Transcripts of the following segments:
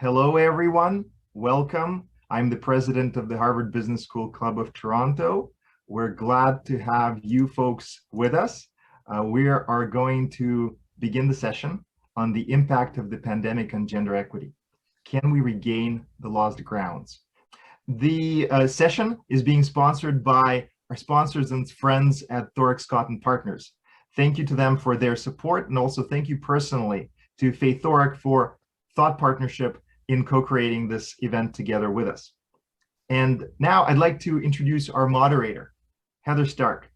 Hello, everyone. Welcome. I'm the president of the Harvard Business School Club of Toronto. We're glad to have you folks with us. We are going to begin the session on the impact of the pandemic on gender equity. Can we regain the lost grounds? The session is being sponsored by our sponsors and friends at Thorek, Scott & Partners. Thank you to them for their support, and also thank you personally to Faith Thorek for thought partnership in co-creating this event together with us. And now I'd like to introduce our moderator, Heather Stark.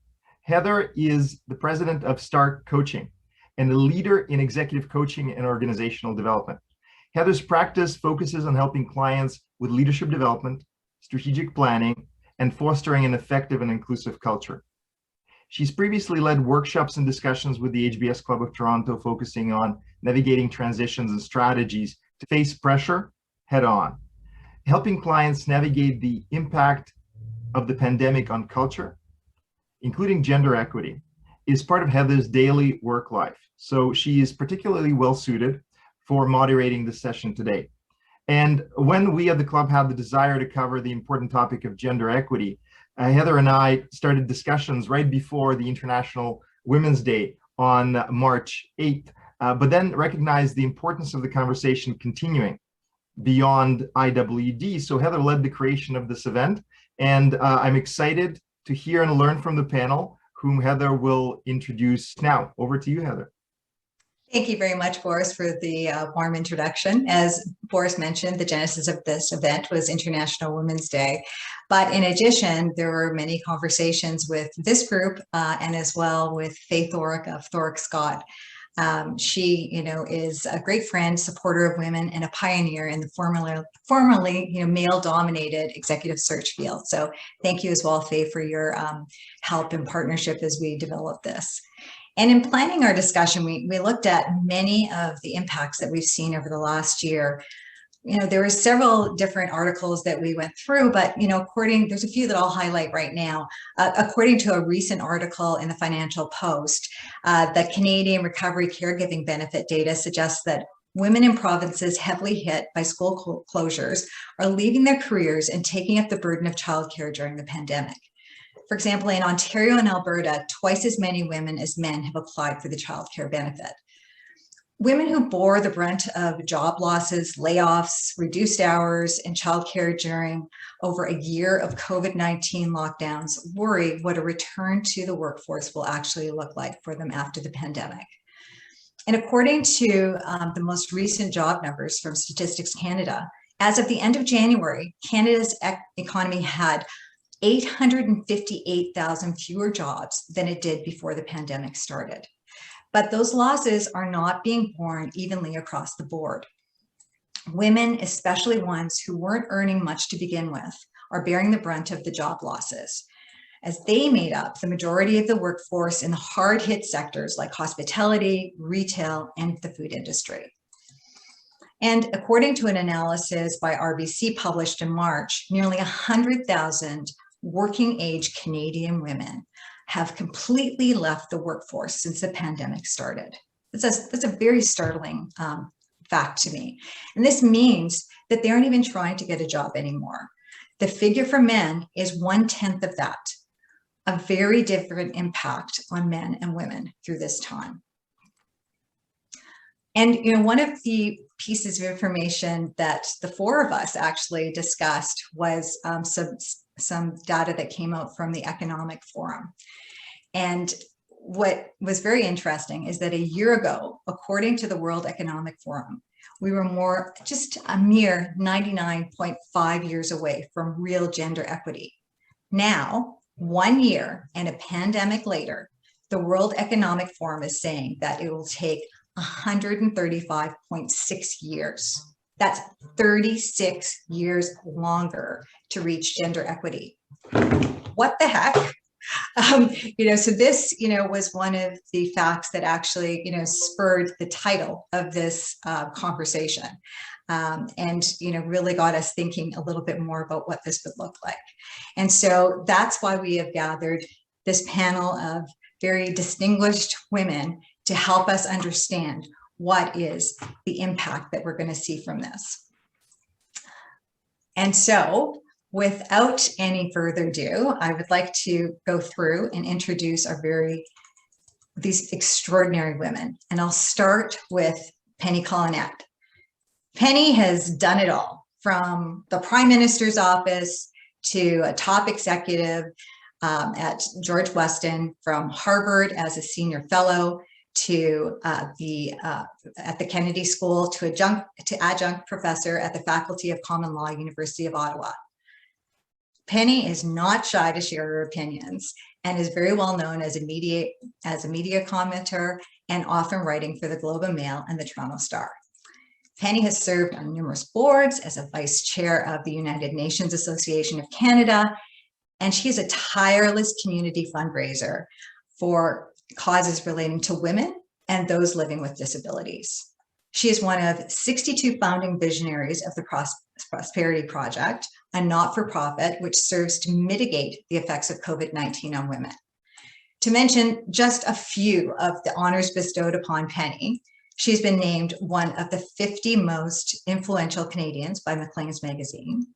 Heather is the president of Stark Coaching and a leader in executive coaching and organizational development. Heather's practice focuses on helping clients with leadership development, strategic planning, and fostering an effective and inclusive culture. She's previously led workshops and discussions with the HBS Club of Toronto, focusing on navigating transitions and strategies to face pressure head on. Helping clients navigate the impact of the pandemic on culture, including gender equity, is part of Heather's daily work life. So she is particularly well suited for moderating this session today. And when we at the club had the desire to cover the important topic of gender equity, Heather and I started discussions right before the International Women's Day on March 8th, but then recognized the importance of the conversation continuing beyond IWD. So Heather led the creation of this event, and I'm excited to hear and learn from the panel, whom Heather will introduce now. Over to you, Heather. Thank you very much, Boris, for the warm introduction. As Boris mentioned, the genesis of this event was International Women's Day. But in addition, there were many conversations with this group and as well with Faith Thorek of Thorek Scott. She, is a great friend, supporter of women, and a pioneer in the formerly male-dominated executive search field. So thank you as well, Faith, for your help and partnership as we develop this. And in planning our discussion, we looked at many of the impacts that we've seen over the last year. There were several different articles that we went through, but, there's a few that I'll highlight right now. According to a recent article in the Financial Post, the Canadian Recovery Caregiving Benefit data suggests that women in provinces heavily hit by school closures are leaving their careers and taking up the burden of childcare during the pandemic. For example, in Ontario and Alberta, twice as many women as men have applied for the childcare benefit. Women who bore the brunt of job losses, layoffs, reduced hours, and childcare during over a year of COVID-19 lockdowns worry what a return to the workforce will actually look like for them after the pandemic. And according to the most recent job numbers from Statistics Canada, as of the end of January, Canada's economy had 858,000 fewer jobs than it did before the pandemic started. But those losses are not being borne evenly across the board. Women, especially ones who weren't earning much to begin with, are bearing the brunt of the job losses, as they made up the majority of the workforce in the hard-hit sectors like hospitality, retail, and the food industry. And according to an analysis by RBC published in March, nearly 100,000 working-age Canadian women have completely left the workforce since the pandemic started. That's a very startling fact to me. And this means that they aren't even trying to get a job anymore. The figure for men is 1/10 of that, a very different impact on men and women through this time. And one of the pieces of information that the four of us actually discussed was some data that came out from the Economic Forum. And what was very interesting is that a year ago, according to the World Economic Forum, we were just a mere 99.5 years away from real gender equity. Now, 1 year and a pandemic later, the World Economic Forum is saying that it will take 135.6 years. That's 36 years longer to reach gender equity. What the heck? So this, was one of the facts that actually, spurred the title of this conversation, and, really got us thinking a little bit more about what this would look like. And so that's why we have gathered this panel of very distinguished women to help us understand what is the impact that we're going to see from this. And so without any further ado, I would like to go through and introduce these extraordinary women. And I'll start with Penny Collenette. Penny has done it all, from the Prime Minister's office to a top executive at George Weston, from Harvard as a senior fellow to at the Kennedy School to adjunct professor at the Faculty of Common Law, University of Ottawa. Penny is not shy to share her opinions and is very well known as a media commenter and often writing for the Globe and Mail and the Toronto Star. Penny has served on numerous boards as a vice chair of the United Nations Association of Canada, and she is a tireless community fundraiser for causes relating to women and those living with disabilities. She is one of 62 founding visionaries of the Prosperity Project, a not-for-profit which serves to mitigate the effects of COVID-19 on women. To mention just a few of the honors bestowed upon Penny, she's been named one of the 50 most influential Canadians by Maclean's magazine,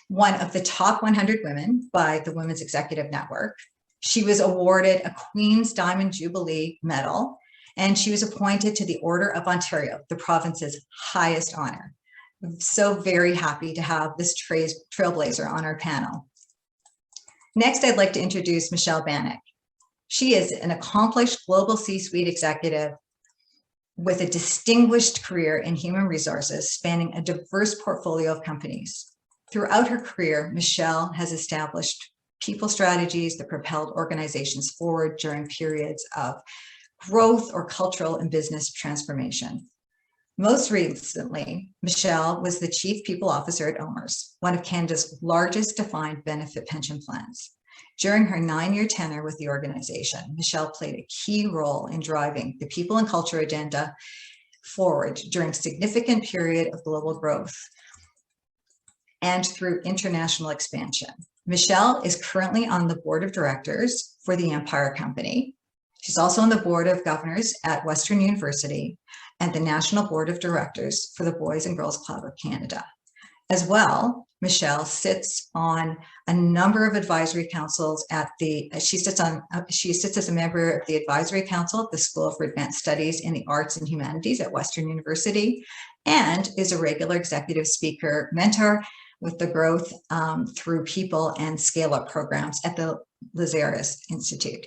one of the top 100 women by the Women's Executive Network. She was awarded a Queen's Diamond Jubilee Medal, and she was appointed to the Order of Ontario, the province's highest honor. I'm so very happy to have this trailblazer on our panel. Next, I'd like to introduce Michelle Banik. She is an accomplished global C-suite executive with a distinguished career in human resources spanning a diverse portfolio of companies. Throughout her career, Michelle has established people strategies that propelled organizations forward during periods of growth or cultural and business transformation. Most recently, Michelle was the Chief People Officer at OMERS, one of Canada's largest defined benefit pension plans. During her 9-year tenure with the organization, Michelle played a key role in driving the people and culture agenda forward during a significant period of global growth and through international expansion. Michelle is currently on the board of directors for the Empire Company. She's also on the board of governors at Western University and the National Board of Directors for the Boys and Girls Club of Canada. As well, Michelle sits on a number of advisory councils she sits as a member of the Advisory Council at the School for Advanced Studies in the Arts and Humanities at Western University, and is a regular executive speaker mentor with the Growth Through People and Scale-Up programs at the Lazarus Institute.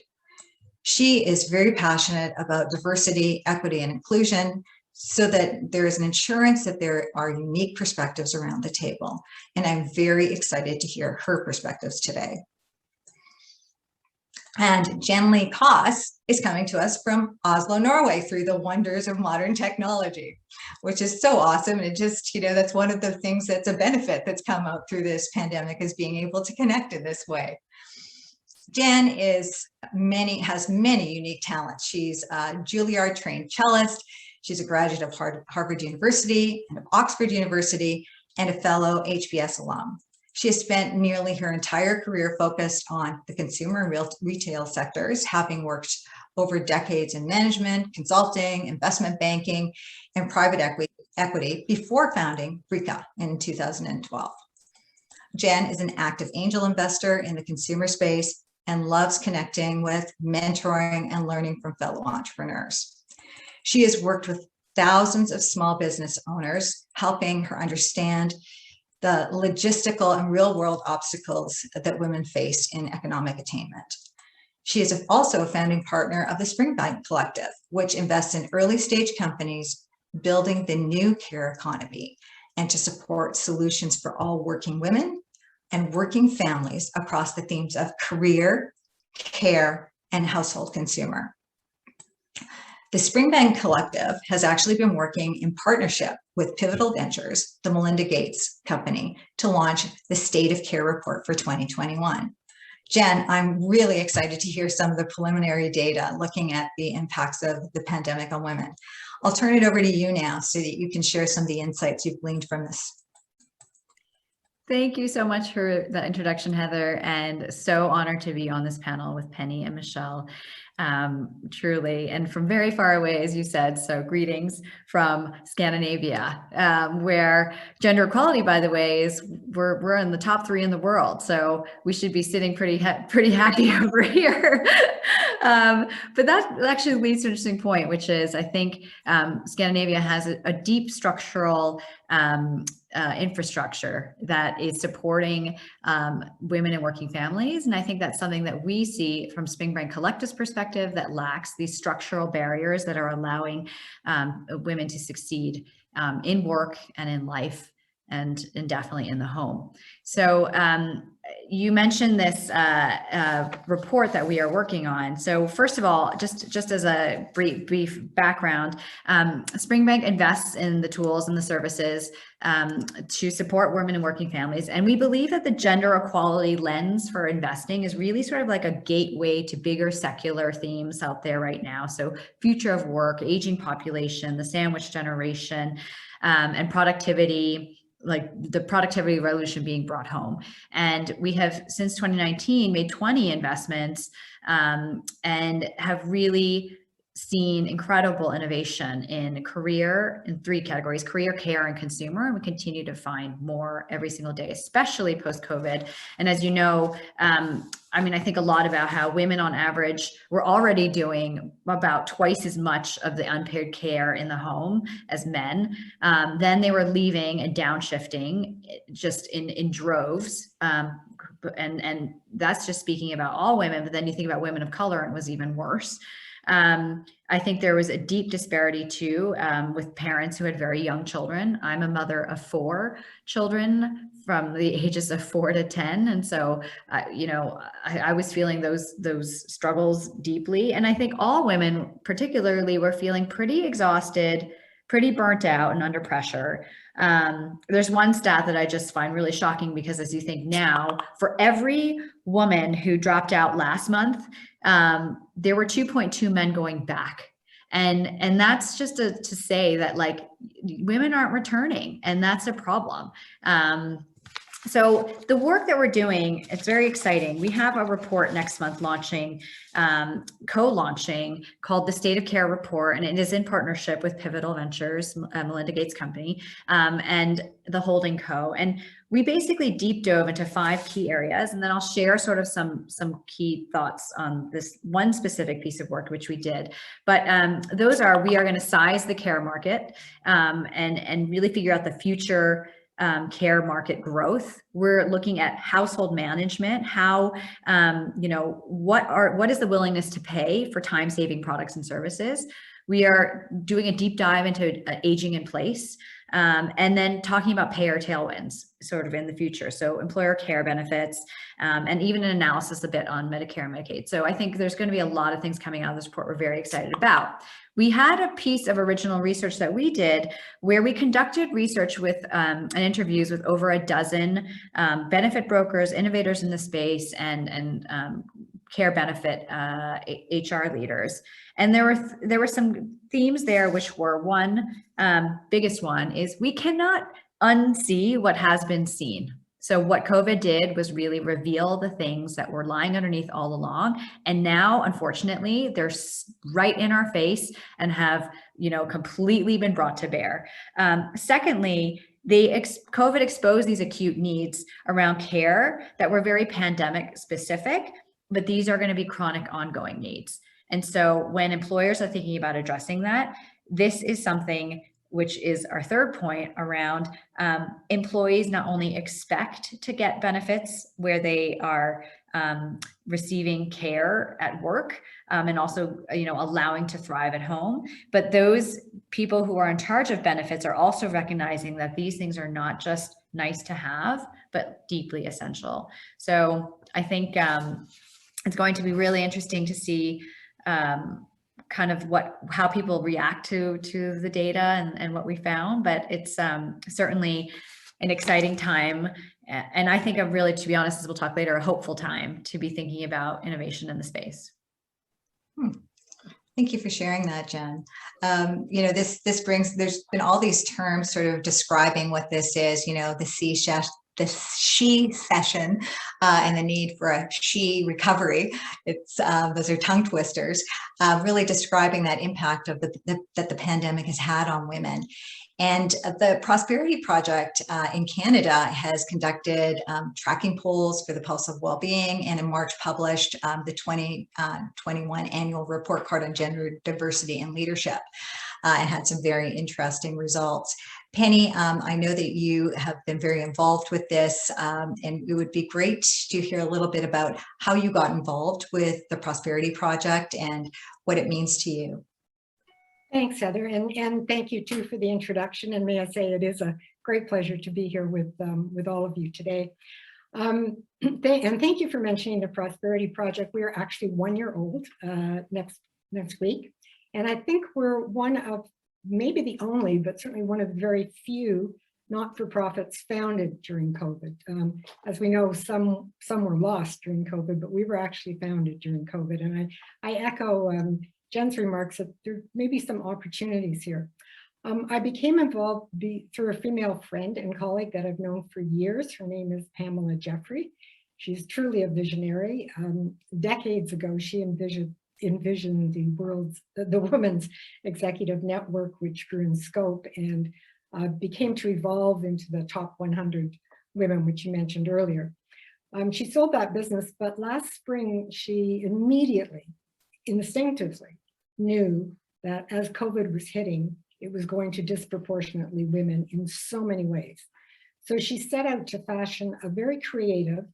She is very passionate about diversity, equity, and inclusion, so that there is an assurance that there are unique perspectives around the table. And I'm very excited to hear her perspectives today. And Lee Koss is coming to us from Oslo, Norway, through the wonders of modern technology, which is so awesome. And it just, that's one of the things that's a benefit that's come out through this pandemic, is being able to connect in this way. Jen has many unique talents. She's a Juilliard-trained cellist. She's a graduate of Harvard University and of Oxford University and a fellow HBS alum. She has spent nearly her entire career focused on the consumer and retail sectors, having worked over decades in management, consulting, investment banking, and private equity before founding BRIKA in 2012. Jen is an active angel investor in the consumer space and loves connecting with, mentoring, and learning from fellow entrepreneurs. She has worked with thousands of small business owners, helping her understand the logistical and real-world obstacles that women face in economic attainment. She is also a founding partner of the Springbank Collective, which invests in early-stage companies building the new care economy and to support solutions for all working women and working families across the themes of career, care, and household consumer. The Springbank Collective has actually been working in partnership with Pivotal Ventures, the Melinda Gates company, to launch the State of Care report for 2021. Jen, I'm really excited to hear some of the preliminary data looking at the impacts of the pandemic on women. I'll turn it over to you now so that you can share some of the insights you've gleaned from this. Thank you so much for the introduction, Heather, and so honored to be on this panel with Penny and Michelle. truly, and from very far away, as you said. So greetings from Scandinavia, where gender equality, by the way, is we're in the top 3 in the world. So we should be sitting pretty happy over here. But that actually leads to an interesting point, which is I think Scandinavia has a deep structural infrastructure that is supporting women and working families. And I think that's something that we see from Springbank Collective's perspective that lacks these structural barriers that are allowing women to succeed in work and in life and definitely in the home. So you mentioned this report that we are working on. So first of all, just as a brief background, Springbank invests in the tools and the services to support women and working families. And we believe that the gender equality lens for investing is really sort of like a gateway to bigger secular themes out there right now. So future of work, aging population, the sandwich generation, and productivity, like the productivity revolution being brought home. And we have since 2019 made 20 investments and have really seen incredible innovation in career in 3 categories: career, care, and consumer. And we continue to find more every single day, especially post-COVID. And as you know, I mean, I think a lot about how women on average were already doing about twice as much of the unpaid care in the home as men. Then they were leaving and downshifting just in droves. And that's just speaking about all women, but then you think about women of color and it was even worse. I think there was a deep disparity too, with parents who had very young children. I'm a mother of 4 children from the ages of 4 to 10. And so, you know, I was feeling those struggles deeply. And I think all women particularly were feeling pretty exhausted, pretty burnt out and under pressure. There's one stat that I just find really shocking, because as you think now, for every woman who dropped out last month, there were 2.2 men going back. And that's just to say that like women aren't returning, and that's a problem. So the work that we're doing, it's very exciting. We have a report next month launching, co-launching, called the State of Care Report, and it is in partnership with Pivotal Ventures, Melinda Gates' company, and the Holding Co. And we basically deep dove into 5 key areas, and then I'll share sort of some key thoughts on this one specific piece of work which we did. But those are, we are going to size the care market and really figure out the future care market growth. We're looking at household management, how, you know, what is the willingness to pay for time-saving products and services. We are doing a deep dive into aging in place, and then talking about payer tailwinds sort of in the future. So employer care benefits, and even an analysis a bit on Medicare and Medicaid. So I think there's going to be a lot of things coming out of this report we're very excited about. We had a piece of original research that we did where we conducted research with and interviews with over a dozen benefit brokers, innovators in the space, and care benefit HR leaders. And there were some themes there, which were one, biggest one is we cannot unsee what has been seen. So what COVID did was really reveal the things that were lying underneath all along. And now, unfortunately, they're right in our face and have, you know, completely been brought to bear. Secondly, COVID exposed these acute needs around care that were very pandemic specific, but these are going to be chronic ongoing needs. And so when employers are thinking about addressing that, this is something which is our third point around employees not only expect to get benefits where they are receiving care at work and also, you know, allowing to thrive at home, but those people who are in charge of benefits are also recognizing that these things are not just nice to have, but deeply essential. So I think it's going to be really interesting to see kind of how people react to the data and what we found, but it's certainly an exciting time. And I think really, to be honest, as we'll talk later, a hopeful time to be thinking about innovation in the space. Thank you for sharing that, Jen. You know, this brings, there's been all these terms sort of describing what this is, you know, the the she session and the need for a she recovery. It's those are tongue twisters, really describing that impact of that the pandemic has had on women. And the Prosperity Project in Canada has conducted tracking polls for the Pulse of Wellbeing, and in March published the 2021 annual report card on gender diversity and leadership, and had some very interesting results. Penny, I know that you have been very involved with this, and it would be great to hear a little bit about how you got involved with the Prosperity Project and what it means to you. Thanks, Heather, and thank you too for the introduction. And may I say, it is a great pleasure to be here with all of you today. And thank you for mentioning the Prosperity Project. We are actually 1 year old next week, and I think we're one of maybe the only, but certainly one of the very few not-for-profits founded during COVID. As we know, some were lost during COVID, but we were actually founded during COVID. And I echo Jen's remarks that there may be some opportunities here. I became involved through a female friend and colleague that I've known for years. Her name is Pamela Jeffrey. She's truly a visionary. Decades ago, she envisioned the Women's Executive Network, which grew in scope and became to evolve into the top 100 women, which you mentioned earlier. She sold that business, but last spring, she immediately, instinctively knew that as COVID was hitting, it was going to disproportionately women in so many ways. So she set out to fashion a very creative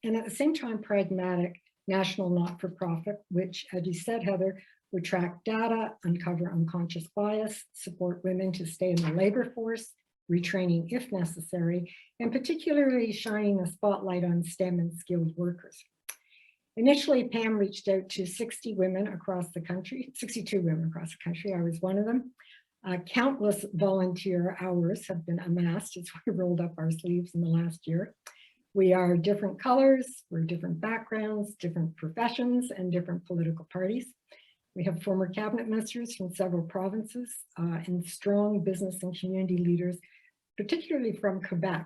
and at the same time pragmatic national not-for-profit, which, as you said, Heather, would track data, uncover unconscious bias, support women to stay in the labor force, retraining if necessary, and particularly shining a spotlight on STEM and skilled workers. Initially, Pam reached out to 60 women across the country, 62 women across the country. I was one of them. Countless volunteer hours have been amassed as we rolled up our sleeves in the last year. We are different colors, we're different backgrounds, different professions, and different political parties. We have former cabinet ministers from several provinces and strong business and community leaders, particularly from Quebec.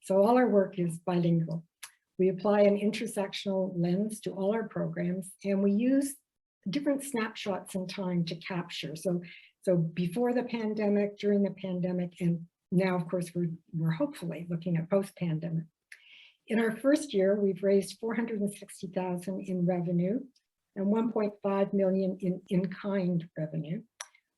So all our work is bilingual. We apply an intersectional lens to all our programs, and we use different snapshots in time to capture. So before the pandemic, during the pandemic, and now, of course, we're hopefully looking at post-pandemic. In our first year, we've raised $460,000 in revenue and $1.5 million in in-kind revenue.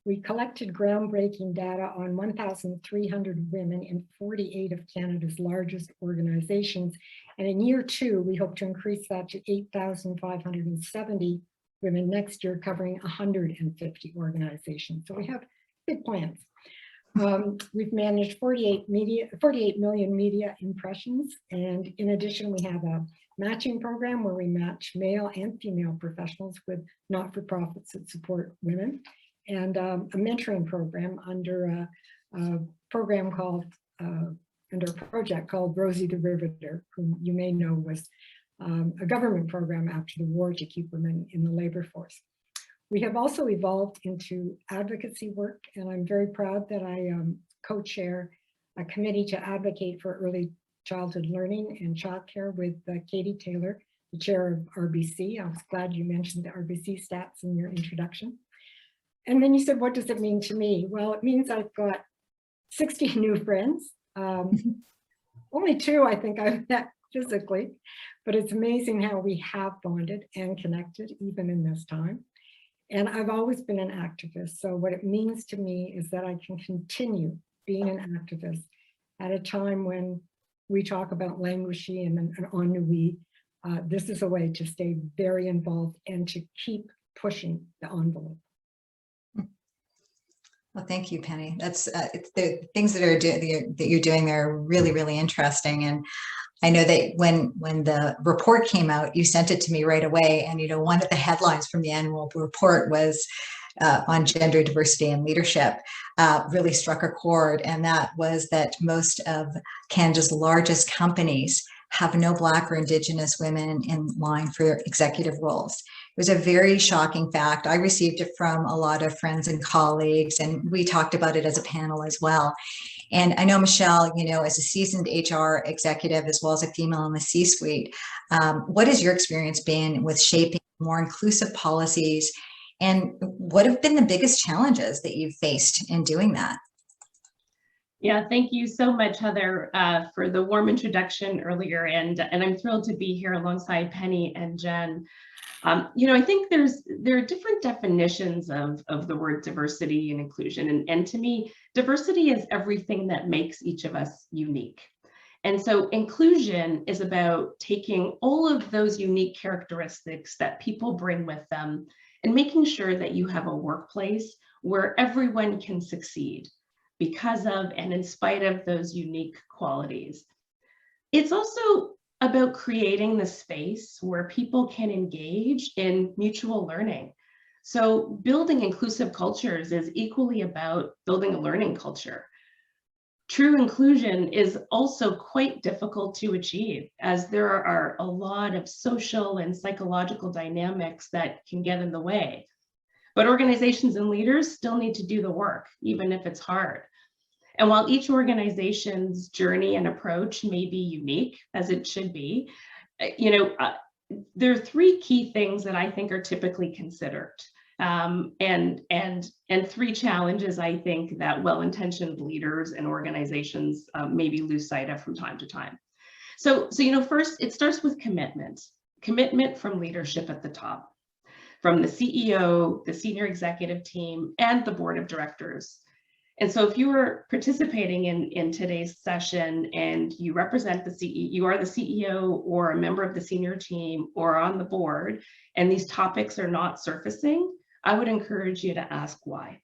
We collected groundbreaking data on 1,300 women in 48 of Canada's largest organizations. And in year two, we hope to increase that to 8,570 women next year, covering 150 organizations. So we have big plans. We've managed 48 million media impressions. And in addition, we have a matching program where we match male and female professionals with not-for-profits that support women, and a mentoring program under a program called, under a project called Rosie the Riveter, whom you may know was a government program after the war to keep women in the labor force. We have also evolved into advocacy work, and I'm very proud that I co-chair a committee to advocate for early childhood learning and childcare with Katie Taylor, the chair of RBC. I was glad you mentioned the RBC stats in your introduction. And then you said, what does it mean to me? Well, it means I've got 60 new friends. Only 2 I think I've met physically, but it's amazing how we have bonded and connected even in this time. And I've always been an activist. So what it means to me is that I can continue being an activist at a time when we talk about languishing and ennui. This is a way to stay very involved and to keep pushing the envelope. Well, thank you, Penny. That's the things that you're doing there are really, really interesting. And I know that when the report came out, you sent it to me right away. And one of the headlines from the annual report was on gender diversity and leadership, really struck a chord. And that was that most of Canada's largest companies have no Black or Indigenous women in line for executive roles. It was a very shocking fact. I received it from a lot of friends and colleagues, and we talked about it as a panel as well. And I know, Michelle, you know, as a seasoned HR executive, as well as a female in the C-suite, what has your experience been with shaping more inclusive policies? And what have been the biggest challenges that you've faced in doing that? Yeah, thank you so much, Heather, for the warm introduction earlier. And I'm thrilled to be here alongside Penny and Jen. You know, I think there are different definitions of the word diversity and inclusion. And to me, diversity is everything that makes each of us unique. And so inclusion is about taking all of those unique characteristics that people bring with them and making sure that you have a workplace where everyone can succeed because of and in spite of those unique qualities. It's also about creating the space where people can engage in mutual learning. So building inclusive cultures is equally about building a learning culture. True inclusion is also quite difficult to achieve, as there are a lot of social and psychological dynamics that can get in the way. But organizations and leaders still need to do the work, even if it's hard. And while each organization's journey and approach may be unique, as it should be, you know, there are three key things that I think are typically considered, and three challenges I think that well-intentioned leaders and organizations maybe lose sight of from time to time. So you know, first it starts with commitment from leadership at the top, from the CEO, the senior executive team, and the board of directors. And so if you are participating in today's session and you represent the CEO, you are the CEO or a member of the senior team or on the board, and these topics are not surfacing, I would encourage you to ask why.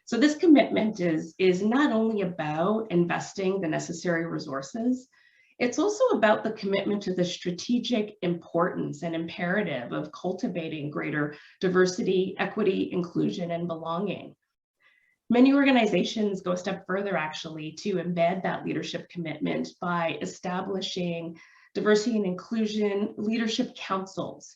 So this commitment is not only about investing the necessary resources, it's also about the commitment to the strategic importance and imperative of cultivating greater diversity, equity, inclusion, and belonging. Many organizations go a step further, actually, to embed that leadership commitment by establishing diversity and inclusion leadership councils.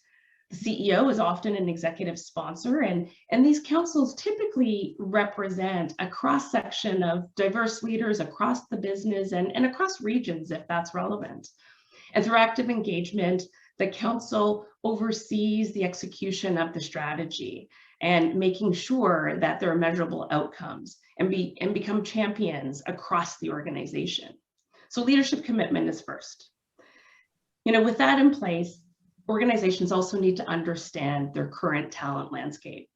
The CEO is often an executive sponsor, and these councils typically represent a cross-section of diverse leaders across the business and across regions, if that's relevant. And through active engagement, the council oversees the execution of the strategy and making sure that there are measurable outcomes and become champions across the organization. So leadership commitment is first. You know, with that in place, organizations also need to understand their current talent landscape.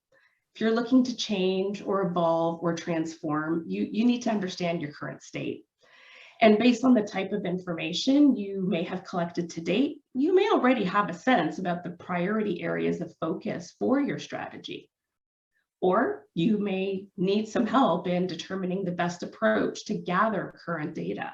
If you're looking to change or evolve or transform, you need to understand your current state. And based on the type of information you may have collected to date, you may already have a sense about the priority areas of focus for your strategy. Or you may need some help in determining the best approach to gather current data.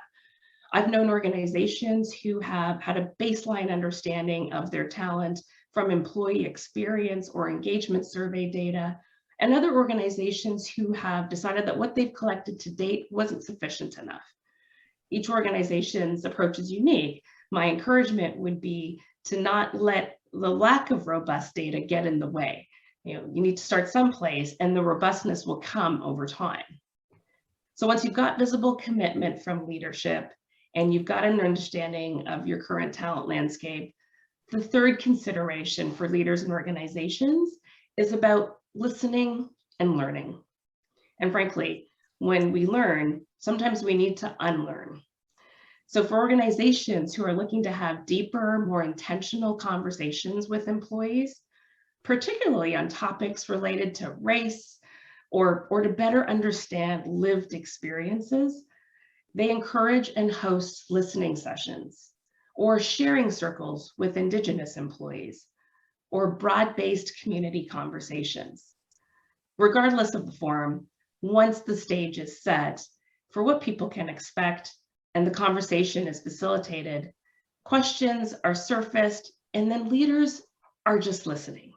I've known organizations who have had a baseline understanding of their talent from employee experience or engagement survey data, and other organizations who have decided that what they've collected to date wasn't sufficient enough. Each organization's approach is unique. My encouragement would be to not let the lack of robust data get in the way. You know, you need to start someplace, and the robustness will come over time. So once you've got visible commitment from leadership and you've got an understanding of your current talent landscape, the third consideration for leaders and organizations is about listening and learning. And frankly, when we learn, sometimes we need to unlearn. So for organizations who are looking to have deeper, more intentional conversations with employees, particularly on topics related to race or to better understand lived experiences, they encourage and host listening sessions or sharing circles with Indigenous employees or broad-based community conversations. Regardless of the forum, once the stage is set for what people can expect and the conversation is facilitated, questions are surfaced, and then leaders are just listening.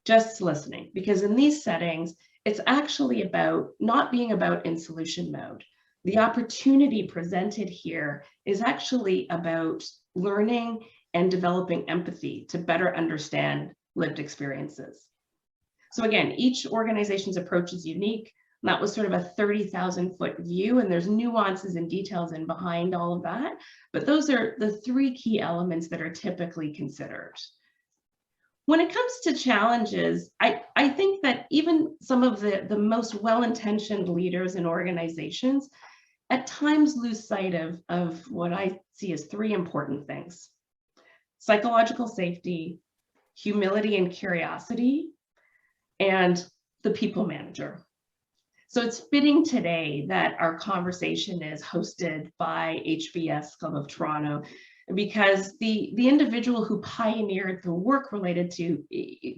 Just listening, because in these settings, it's actually about not being about in solution mode. The opportunity presented here is actually about learning and developing empathy to better understand lived experiences. So again, each organization's approach is unique. And that was sort of a 30,000-foot view, and there's nuances and details in behind all of that. But those are the 3 key elements that are typically considered. When it comes to challenges, I think that even some of the most well-intentioned leaders in organizations at times lose sight of what I see as 3 important things: psychological safety, humility and curiosity, and the people manager. So it's fitting today that our conversation is hosted by HBS Club of Toronto, because the individual who pioneered the work related to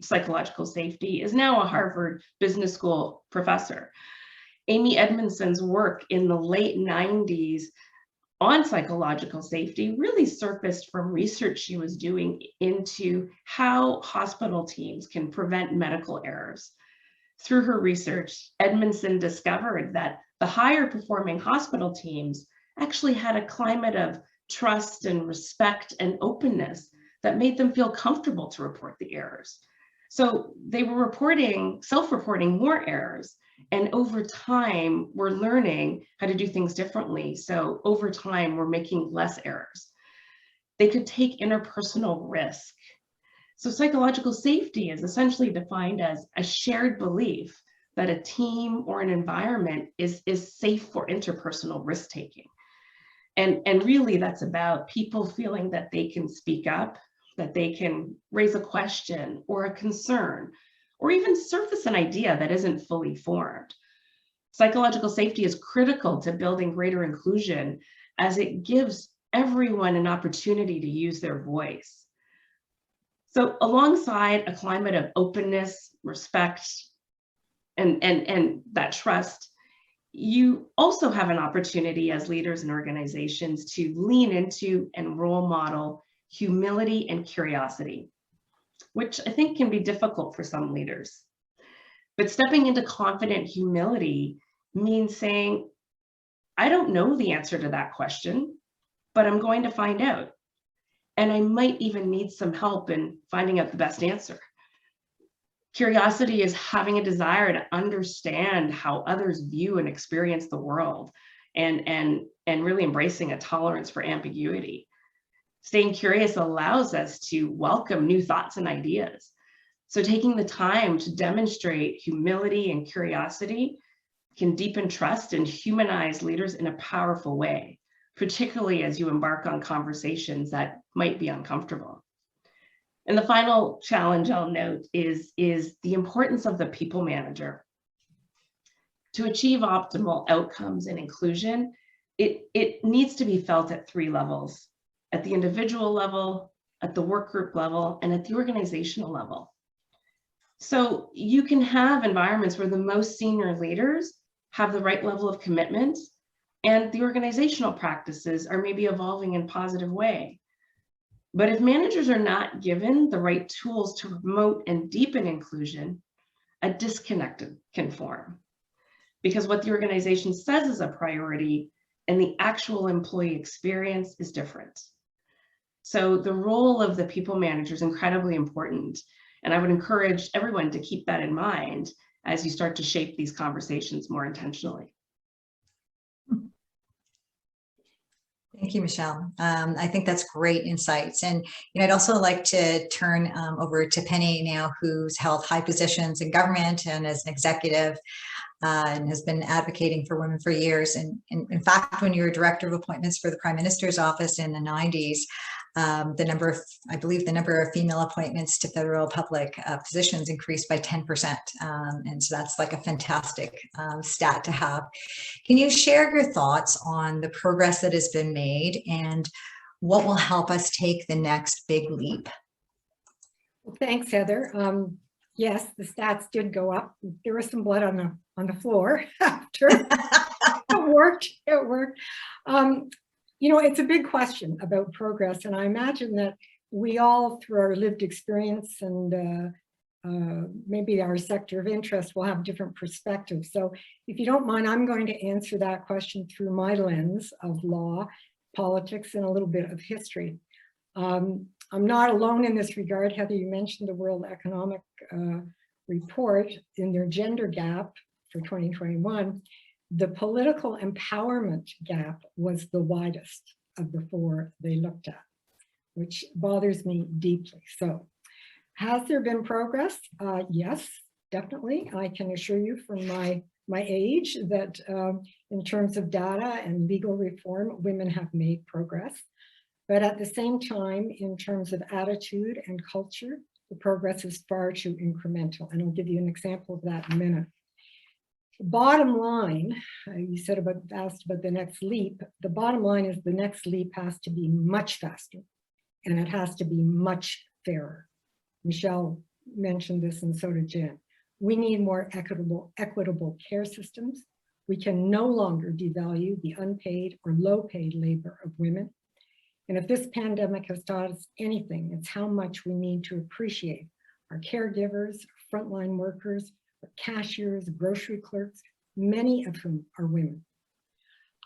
psychological safety is now a Harvard Business School professor. Amy Edmondson's work in the late 90s on psychological safety really surfaced from research she was doing into how hospital teams can prevent medical errors. Through her research, Edmondson discovered that the higher performing hospital teams actually had a climate of trust and respect and openness that made them feel comfortable to report the errors. So they were self-reporting more errors, and over time, we're learning how to do things differently. So over time, we're making less errors. They could take interpersonal risk. So psychological safety is essentially defined as a shared belief that a team or an environment is safe for interpersonal risk-taking. And really that's about people feeling that they can speak up, that they can raise a question or a concern, or even surface an idea that isn't fully formed. Psychological safety is critical to building greater inclusion, as it gives everyone an opportunity to use their voice. So alongside a climate of openness, respect, and that trust, you also have an opportunity as leaders and organizations to lean into and role model humility and curiosity, which I think can be difficult for some leaders. But stepping into confident humility means saying, I don't know the answer to that question, but I'm going to find out. And I might even need some help in finding out the best answer. Curiosity is having a desire to understand how others view and experience the world, and really embracing a tolerance for ambiguity. Staying curious allows us to welcome new thoughts and ideas. So taking the time to demonstrate humility and curiosity can deepen trust and humanize leaders in a powerful way, particularly as you embark on conversations that might be uncomfortable. And the final challenge I'll note is the importance of the people manager. To achieve optimal outcomes and inclusion, it needs to be felt at 3 levels: at the individual level, at the work group level, and at the organizational level. So you can have environments where the most senior leaders have the right level of commitment, and the organizational practices are maybe evolving in a positive way. But if managers are not given the right tools to promote and deepen inclusion, a disconnect can form. Because what the organization says is a priority and the actual employee experience is different. So the role of the people manager is incredibly important. And I would encourage everyone to keep that in mind as you start to shape these conversations more intentionally. Thank you, Michelle. I think that's great insights. And I'd also like to turn over to Penny now, who's held high positions in government and as an executive and has been advocating for women for years. And in fact, when you were director of appointments for the Prime Minister's office in the 90s, I believe the number of female appointments to federal public positions increased by 10%. And so that's like a fantastic stat to have. Can you share your thoughts on the progress that has been made and what will help us take the next big leap? Well, thanks, Heather. Yes, the stats did go up. There was some blood on the floor after. It worked. It's a big question about progress, and I imagine that we all, through our lived experience and maybe our sector of interest, will have different perspectives. So if you don't mind, I'm going to answer that question through my lens of law, politics, and a little bit of history. I'm not alone in this regard. Heather, you mentioned the World Economic Report in their gender gap for 2021, the political empowerment gap was the widest of the 4 they looked at, which bothers me deeply. So has there been progress? Yes, definitely. I can assure you from my age that in terms of data and legal reform, women have made progress. But at the same time, in terms of attitude and culture, the progress is far too incremental. And I'll give you an example of that in a minute. Bottom line, you said asked about the next leap. The bottom line is the next leap has to be much faster, and it has to be much fairer. Michelle mentioned this, and so did Jen. We need more equitable care systems. We can no longer devalue the unpaid or low-paid labor of women. And if this pandemic has taught us anything, it's how much we need to appreciate our caregivers, frontline workers, our cashiers, grocery clerks, many of whom are women.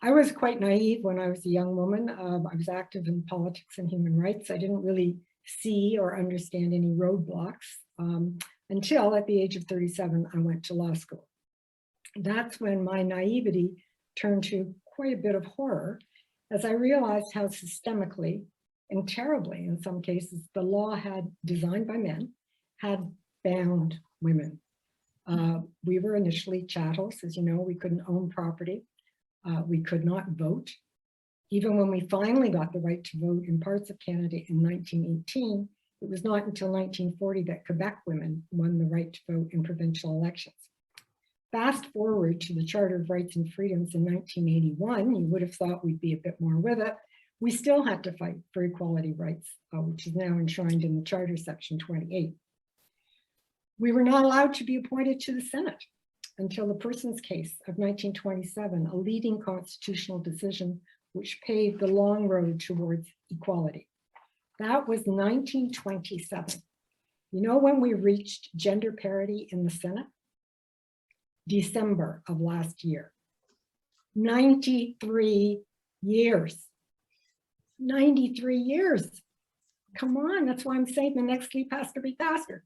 I was quite naive when I was a young woman. I was active in politics and human rights. I didn't really see or understand any roadblocks until at the age of 37, I went to law school. That's when my naivety turned to quite a bit of horror, as I realized how systemically and terribly, in some cases, the law designed by men had bound women. We were initially chattels, as you know. We couldn't own property. We could not vote. Even when we finally got the right to vote in parts of Canada in 1918, it was not until 1940 that Quebec women won the right to vote in provincial elections. Fast forward to the Charter of Rights and Freedoms in 1981, you would have thought we'd be a bit more with it. We still had to fight for equality rights, which is now enshrined in the Charter, Section 28. We were not allowed to be appointed to the Senate until the Persons Case of 1927, a leading constitutional decision which paved the long road towards equality. That was 1927. You know when we reached gender parity in the Senate? December of last year. 93 years. 93 years. Come on, that's why I'm saying the next leap has to be faster.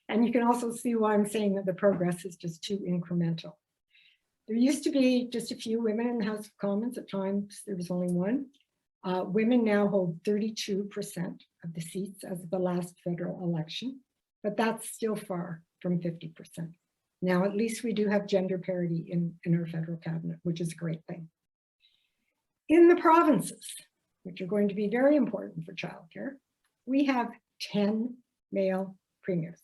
And you can also see why I'm saying that the progress is just too incremental. There used to be just a few women in the House of Commons. At times, there was only one. Women now hold 32% of the seats as of the last federal election, but that's still far from 50%. Now, at least we do have gender parity in our federal cabinet, which is a great thing. In the provinces, which are going to be very important for childcare, we have 10 male premiers,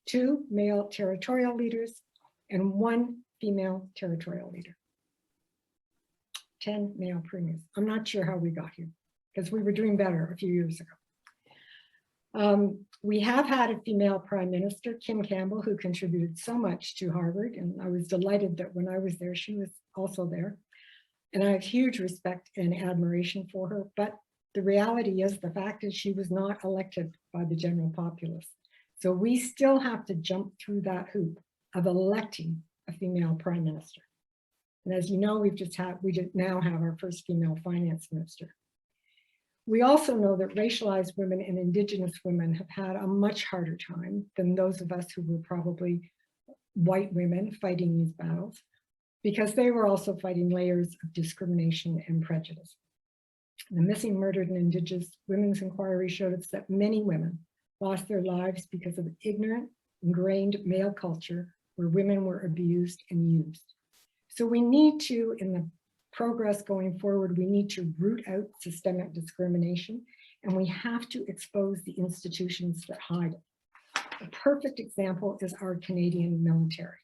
2 male territorial leaders, and 1 female territorial leader. 10 male premiers. I'm not sure how we got here, because we were doing better a few years ago. We have had a female prime minister, Kim Campbell, who contributed so much to Harvard, and I was delighted that when I was there, she was also there. And I have huge respect and admiration for her, but the reality is, the fact is, she was not elected by the general populace. So we still have to jump through that hoop of electing a female prime minister. And as you know, we now have our first female finance minister. We also know that racialized women and Indigenous women have had a much harder time than those of us who were probably white women fighting these battles, because they were also fighting layers of discrimination and prejudice. The Missing, Murdered, and Indigenous Women's Inquiry showed us that many women lost their lives because of ignorant, ingrained male culture where women were abused and used. So we need to, in the progress going forward, we need to root out systemic discrimination, and we have to expose the institutions that hide it. A perfect example is our Canadian military.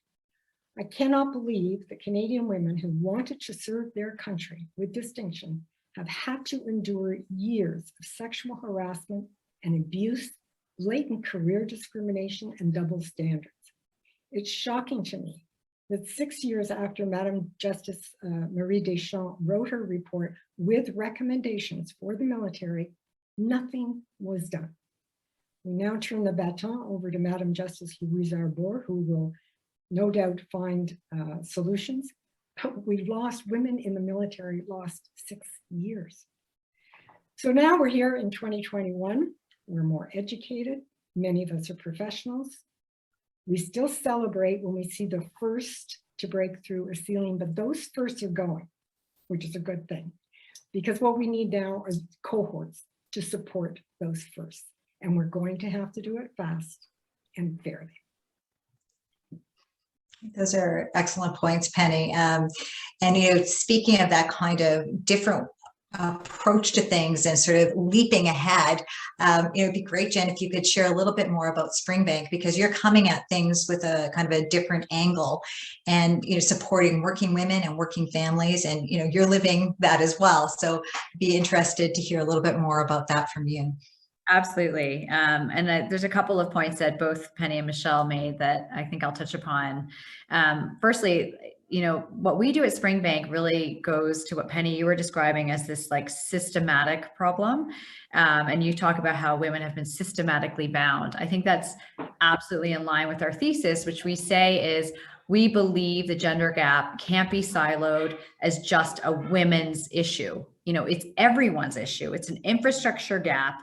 I cannot believe that Canadian women who wanted to serve their country with distinction have had to endure years of sexual harassment and abuse, blatant career discrimination, and double standards. It's shocking to me that 6 years after Madam Justice Marie Deschamps wrote her report with recommendations for the military, nothing was done. We now turn the baton over to Madam Justice Louise Arbour, who will no doubt find solutions. But we've lost, women in the military lost 6 years. So now we're here in 2021. We're more educated. Many of us are professionals. We still celebrate when we see the first to break through a ceiling, but those firsts are going, which is a good thing. Because what we need now are cohorts to support those firsts. And we're going to have to do it fast and fairly. Those are excellent points, Penny. And, speaking of that kind of different approach to things and sort of leaping ahead, it'd be great, Jen, if you could share a little bit more about Springbank, because you're coming at things with a kind of a different angle and, supporting working women and working families, and, you're living that as well. So be interested to hear a little bit more about that from you. Absolutely. And there's a couple of points that both Penny and Michelle made that I think I'll touch upon. Firstly, what we do at Springbank really goes to what Penny, you were describing as this like systematic problem. And you talk about how women have been systematically bound. I think that's absolutely in line with our thesis, which we say is we believe the gender gap can't be siloed as just a women's issue. It's everyone's issue. It's an infrastructure gap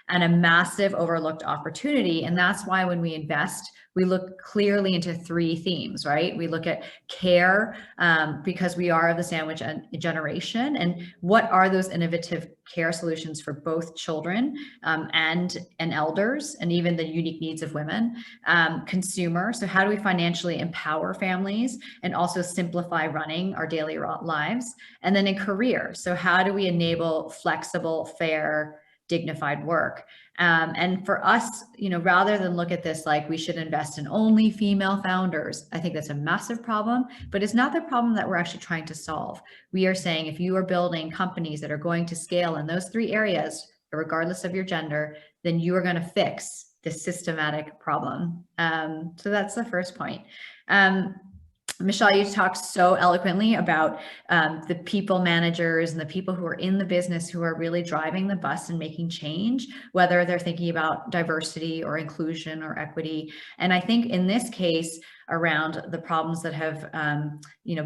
and a massive overlooked opportunity. And that's why when we invest, we look clearly into three themes, right? We look at care, because we are of the sandwich generation, and what are those innovative care solutions for both children and elders, and even the unique needs of women. Consumer, so how do we financially empower families and also simplify running our daily lives? And then in career, so how do we enable flexible, fair, dignified work? And for us, rather than look at this like we should invest in only female founders, I think that's a massive problem, but it's not the problem that we're actually trying to solve. We are saying if you are building companies that are going to scale in those three areas, regardless of your gender, then you are going to fix this systematic problem. So that's the first point. Michelle, you talked so eloquently about the people managers and the people who are in the business who are really driving the bus and making change, whether they're thinking about diversity or inclusion or equity. And I think in this case, around the problems that have,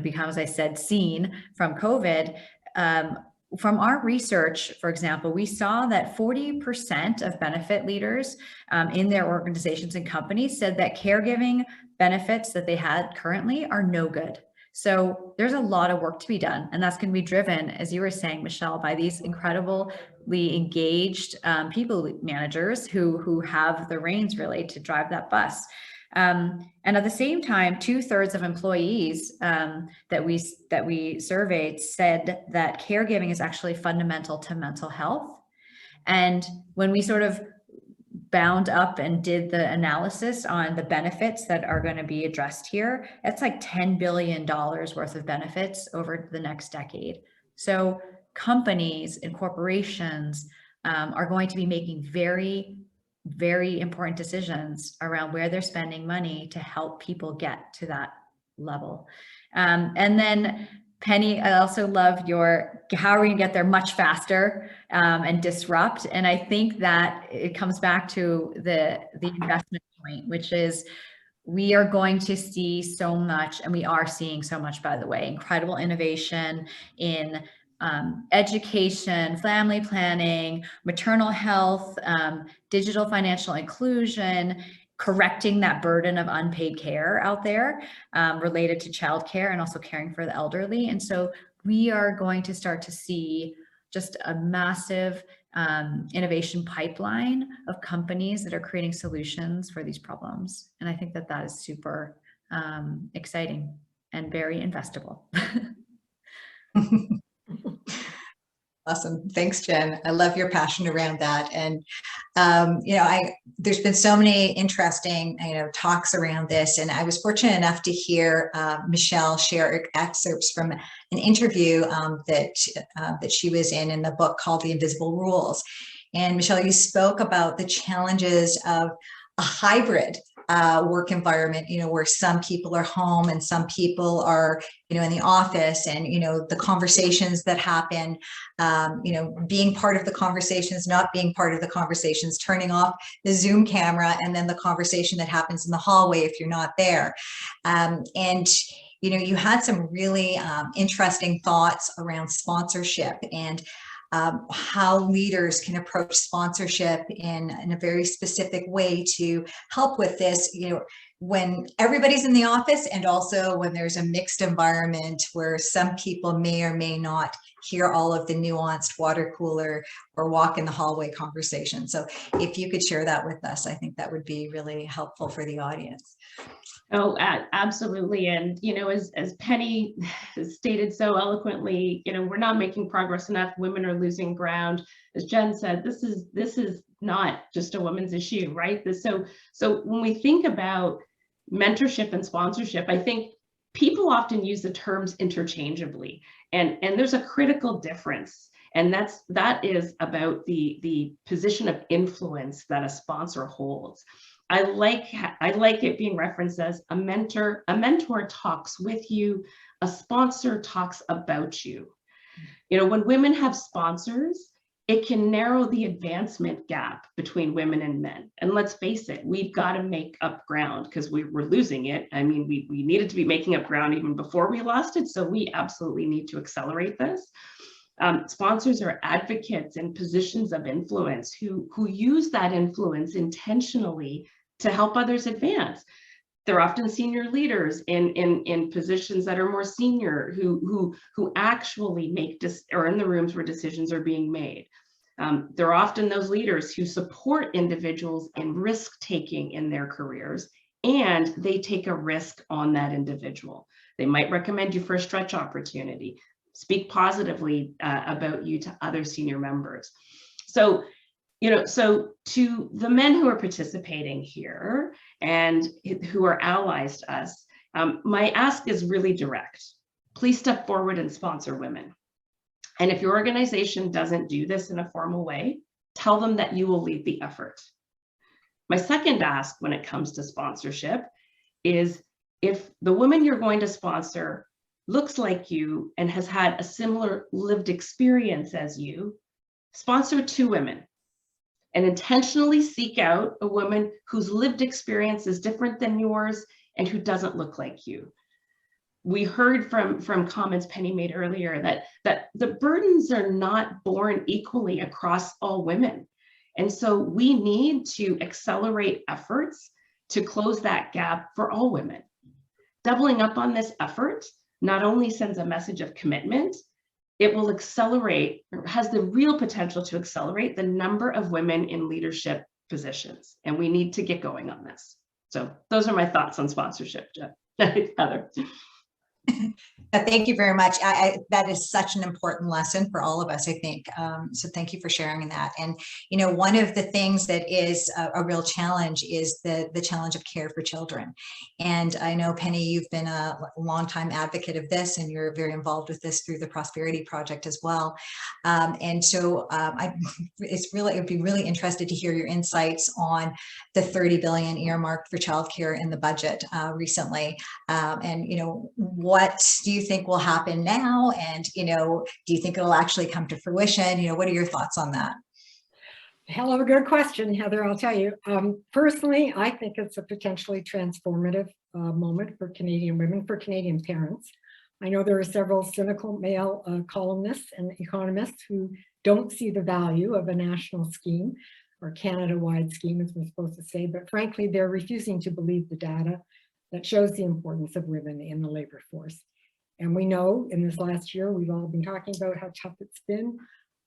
become, as I said, seen from COVID, from our research, for example, we saw that 40% of benefit leaders in their organizations and companies said that caregiving benefits that they had currently are no good. So there's a lot of work to be done. And that's going to be driven, as you were saying, Michelle, by these incredibly engaged people managers who have the reins really to drive that bus. And at the same time, 2/3 of employees that we surveyed said that caregiving is actually fundamental to mental health. And when we sort of bound up and did the analysis on the benefits that are going to be addressed here, it's like $10 billion worth of benefits over the next decade. So companies and corporations are going to be making very, very important decisions around where they're spending money to help people get to that level. And then Penny, I also love your, how are we gonna get there much faster and disrupt? And I think that it comes back to the investment point, which is we are going to see so much, and we are seeing so much, by the way, incredible innovation in education, family planning, maternal health, digital financial inclusion, correcting that burden of unpaid care out there related to childcare and also caring for the elderly. And so we are going to start to see just a massive innovation pipeline of companies that are creating solutions for these problems. And I think that that is super exciting and very investable. Awesome. Thanks, Jen. I love your passion around that. And, there's been so many interesting, talks around this. And I was fortunate enough to hear Michelle share excerpts from an interview that she was in the book called The Invisible Rules. And Michelle, you spoke about the challenges of a hybrid work environment, where some people are home and some people are, in the office, and, the conversations that happen, being part of the conversations, not being part of the conversations, turning off the Zoom camera, and then the conversation that happens in the hallway if you're not there. And you had some really interesting thoughts around sponsorship and how leaders can approach sponsorship in a very specific way to help with this, when everybody's in the office, and also when there's a mixed environment where some people may or may not hear all of the nuanced water cooler or walk in the hallway conversation. So if you could share that with us, I think that would be really helpful for the audience. Oh, absolutely. And, you know, as Penny stated so eloquently, you know, we're not making progress enough. Women are losing ground. As Jen said, this is not just a women's issue, right? So when we think about mentorship and sponsorship, I think people often use the terms interchangeably, and there's a critical difference. And that is about the position of influence that a sponsor holds. I like it being referenced as a mentor. A mentor talks with you, a sponsor talks about you. You know, when women have sponsors, it can narrow the advancement gap between women and men. And let's face it, we've got to make up ground because we're losing it. I mean, we needed to be making up ground even before we lost it. So we absolutely need to accelerate this. Sponsors are advocates in positions of influence who use that influence intentionally to help others advance. They're often senior leaders in positions that are more senior, who actually make or in the rooms where decisions are being made. They're often those leaders who support individuals in risk taking in their careers, and they take a risk on that individual. They might recommend you for a stretch opportunity, speak positively about you to other senior members. So, you know, so to the men who are participating here and who are allies to us, my ask is really direct. Please step forward and sponsor women. And if your organization doesn't do this in a formal way, tell them that you will lead the effort. My second ask when it comes to sponsorship is, if the woman you're going to sponsor looks like you and has had a similar lived experience as you, sponsor 2 women. And intentionally seek out a woman whose lived experience is different than yours and who doesn't look like you. We heard from comments Penny made earlier that the burdens are not borne equally across all women. And so we need to accelerate efforts to close that gap for all women. Doubling up on this effort not only sends a message of commitment, it will accelerate, or has the real potential to accelerate, the number of women in leadership positions. And we need to get going on this. So those are my thoughts on sponsorship, Heather. Thank you very much. That is such an important lesson for all of us, I think. So thank you for sharing that. And, you know, one of the things that is a real challenge is the challenge of care for children. And I know, Penny, you've been a longtime advocate of this, and you're very involved with this through the Prosperity Project as well. And so I'd be really interested to hear your insights on the $30 billion earmarked for childcare in the budget recently. And, you know, what do you think will happen now? And, you know, do you think it'll actually come to fruition? You know, what are your thoughts on that? Hell of a good question, Heather, I'll tell you. Personally, I think it's a potentially transformative moment for Canadian women, for Canadian parents. I know there are several cynical male columnists and economists who don't see the value of a national scheme or Canada-wide scheme, as we're supposed to say, but frankly, they're refusing to believe the data that shows the importance of women in the labor force. And we know in this last year, we've all been talking about how tough it's been.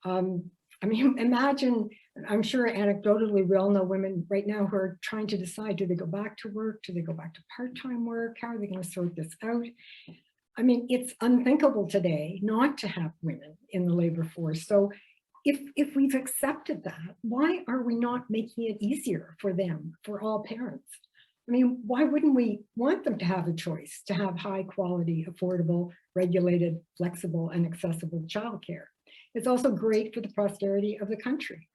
I mean, imagine, I'm sure anecdotally, we all know women right now who are trying to decide, do they go back to work? Do they go back to part-time work? How are they going to sort this out? I mean, it's unthinkable today not to have women in the labor force. So if we've accepted that, why are we not making it easier for them, for all parents? I mean, why wouldn't we want them to have a choice to have high quality, affordable, regulated, flexible, and accessible childcare? It's also great for the prosperity of the country.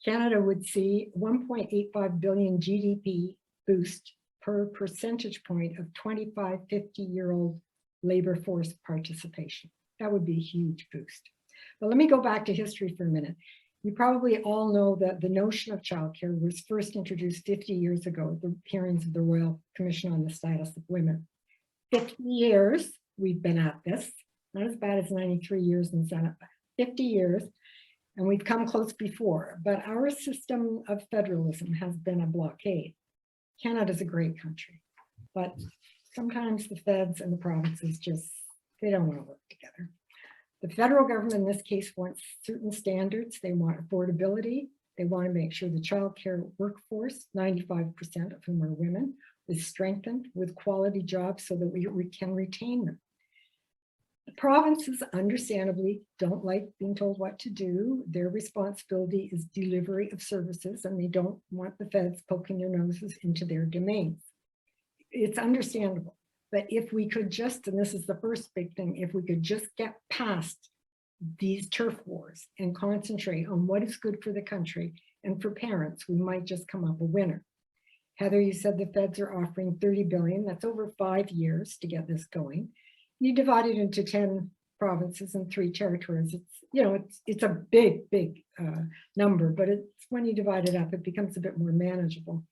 Canada would see 1.85 billion GDP boost per percentage point of 25, 50-year-old labor force participation. That would be a huge boost. But let me go back to history for a minute. You probably all know that the notion of childcare was first introduced 50 years ago at the hearings of the Royal Commission on the Status of Women. 50 years we've been at this, not as bad as 93 years in the Senate, but 50 years, and we've come close before. But our system of federalism has been a blockade. Canada's a great country, but sometimes the feds and the provinces just, they don't want to work together. The federal government in this case wants certain standards. They want affordability. They want to make sure the childcare workforce, 95% of whom are women, is strengthened with quality jobs so that we can retain them. The provinces understandably don't like being told what to do. Their responsibility is delivery of services, and they don't want the feds poking their noses into their domains. It's understandable, but if we could just, and this is the first big thing, if we could just get past these turf wars and concentrate on what is good for the country and for parents, we might just come up a winner. Heather, you said the feds are offering $30 billion. That's over 5 years to get this going. You divide it into 10 provinces and 3 territories. It's, you know, it's a big number, but it's when you divide it up, it becomes a bit more manageable.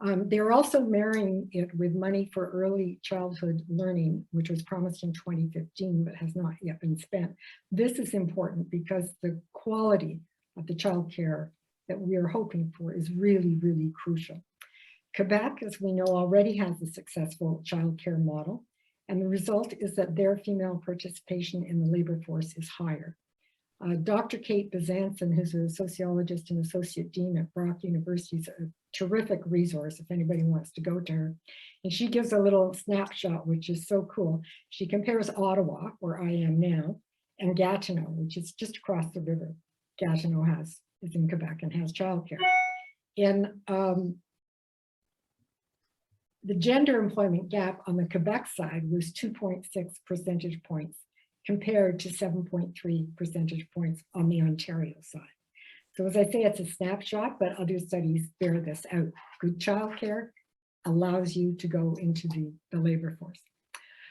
They're also marrying it with money for early childhood learning, which was promised in 2015, but has not yet been spent. This is important because the quality of the childcare that we are hoping for is really, really crucial. Quebec, as we know, already has a successful childcare model, and the result is that their female participation in the labor force is higher. Dr. Kate Bezanson, who's a sociologist and associate dean at Brock University, is a terrific resource if anybody wants to go to her. And she gives a little snapshot, which is so cool. She compares Ottawa, where I am now, and Gatineau, which is just across the river. Gatineau is in Quebec and has childcare. In the gender employment gap on the Quebec side was 2.6 percentage points compared to 7.3 percentage points on the Ontario side. So as I say, it's a snapshot, but other studies bear this out. Good childcare allows you to go into the labor force.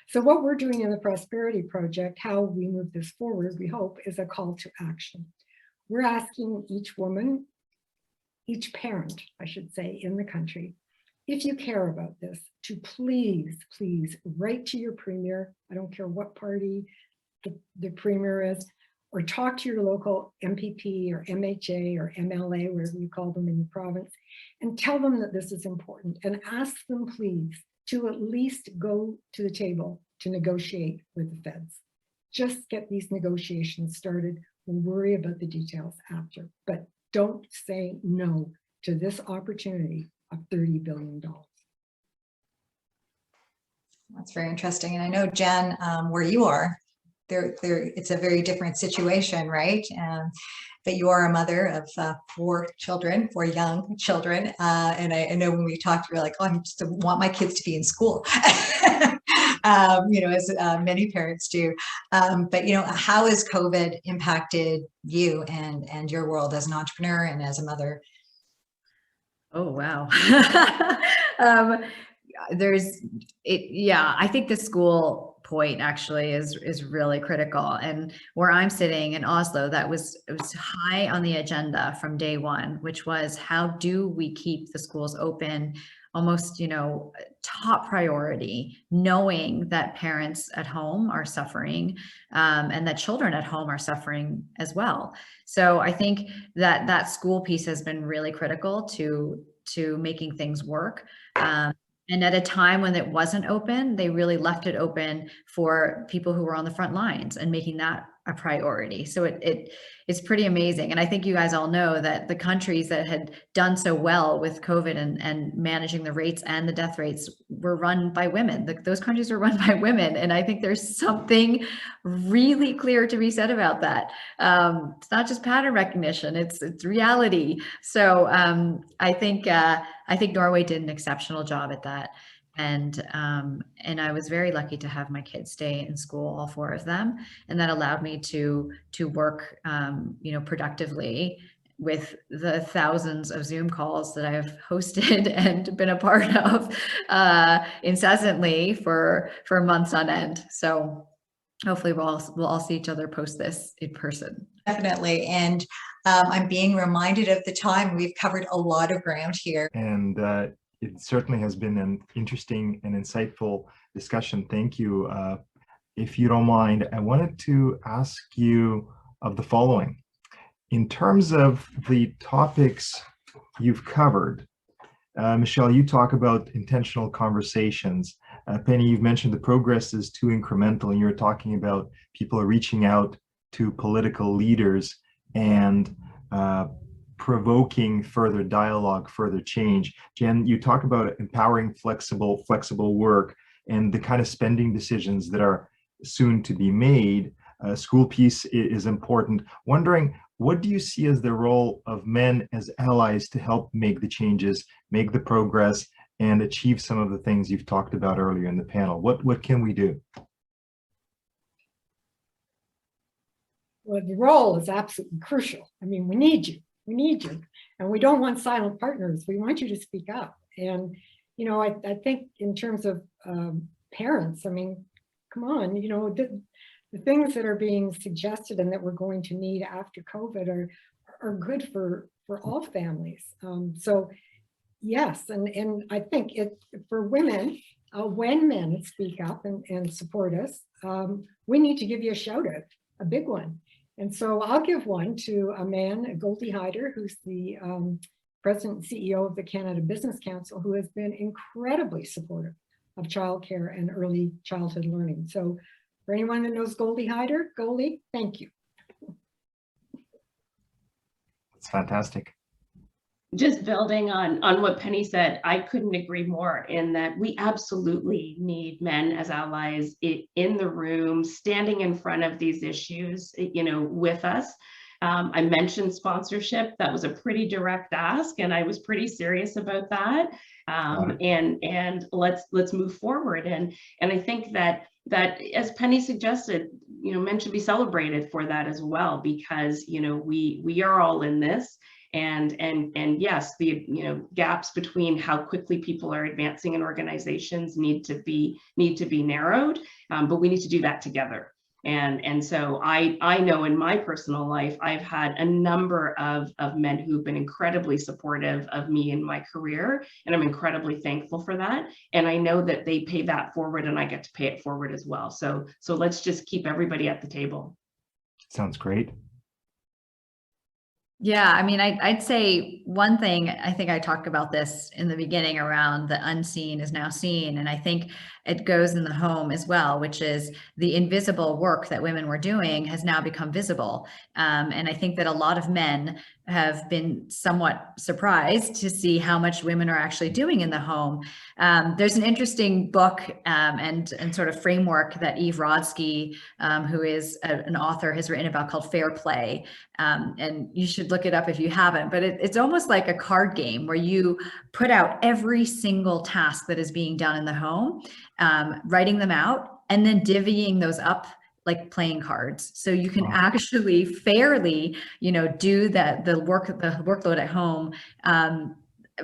So what we're doing in the Prosperity Project, how we move this forward, we hope, is a call to action. We're asking each woman, each parent, I should say, in the country, if you care about this, to please write to your premier. I don't care what party the premier is, or talk to your local MPP or MHA or MLA, wherever you call them in the province, and tell them that this is important, and ask them please to at least go to the table to negotiate with the feds. Just get these negotiations started. We'll worry about the details after, but don't say no to this opportunity of $30 billion. That's very interesting. And I know, Jen, where you are, it's a very different situation, right? But you are a mother of 4 children, 4 young children. And I know when we talked, you were like, oh, I just want my kids to be in school, you know, as many parents do. But, you know, how has COVID impacted you and your world as an entrepreneur and as a mother? Oh, wow. I think the school point actually is really critical. And where I'm sitting in Oslo, it was high on the agenda from day one, which was how do we keep the schools open, almost, you know, top priority, knowing that parents at home are suffering and that children at home are suffering as well. So I think that school piece has been really critical to making things work. And at a time when it wasn't open, they really left it open for people who were on the front lines and making that a priority. So it's pretty amazing. And I think you guys all know that the countries that had done so well with COVID and managing the rates and the death rates were run by women. Those countries were run by women. And I think there's something really clear to be said about that. It's not just pattern recognition, it's reality. So I think Norway did an exceptional job at that. And I was very lucky to have my kids stay in school, all 4 of them, and that allowed me to work, you know, productively with the thousands of Zoom calls that I've hosted and been a part of incessantly for months on end. So hopefully we'll all see each other post this in person. Definitely, and I'm being reminded of the time. We've covered a lot of ground here, and it certainly has been an interesting and insightful discussion. Thank you. If you don't mind, I wanted to ask you of the following. In terms of the topics you've covered, Michelle, you talk about intentional conversations. Penny, you've mentioned the progress is too incremental, and you're talking about people are reaching out to political leaders and provoking further dialogue, further change. Jen, you talk about empowering flexible work and the kind of spending decisions that are soon to be made. School peace is important. Wondering, what do you see as the role of men as allies to help make the changes, make the progress, and achieve some of the things you've talked about earlier in the panel? What can we do? Well, the role is absolutely crucial. I mean, we need you. We need you. And we don't want silent partners. We want you to speak up. And, you know, I think in terms of parents, I mean, come on, you know, the things that are being suggested and that we're going to need after COVID are good for all families. So yes, and I think for women, when men speak up and support us, we need to give you a shout out, a big one. And so I'll give one to a man, Goldie Hyder, who's the president and CEO of the Canada Business Council, who has been incredibly supportive of childcare and early childhood learning. So for anyone that knows Goldie Hyder, Goldie, thank you. It's fantastic. Just building on what Penny said, I couldn't agree more in that we absolutely need men as allies in the room, standing in front of these issues, you know, with us. I mentioned sponsorship. That was a pretty direct ask, and I was pretty serious about that. And let's move forward. And I think that as Penny suggested, you know, men should be celebrated for that as well, because, you know, we are all in this. And yes, the, you know, gaps between how quickly people are advancing in organizations need to be narrowed, but we need to do that together. And so I know in my personal life, I've had a number of men who've been incredibly supportive of me in my career, and I'm incredibly thankful for that. And I know that they pay that forward, and I get to pay it forward as well. So let's just keep everybody at the table. Sounds great. Yeah, I mean, I'd say one thing, I think I talked about this in the beginning around the unseen is now seen. And I think it goes in the home as well, which is the invisible work that women were doing has now become visible. And I think that a lot of men have been somewhat surprised to see how much women are actually doing in the home. There's an interesting book and sort of framework that Eve Rodsky, who is an author, has written about called Fair Play. And you should look it up if you haven't, but it's almost like a card game where you put out every single task that is being done in the home, writing them out, and then divvying those up like playing cards. So you can actually fairly, you know, do the workload at home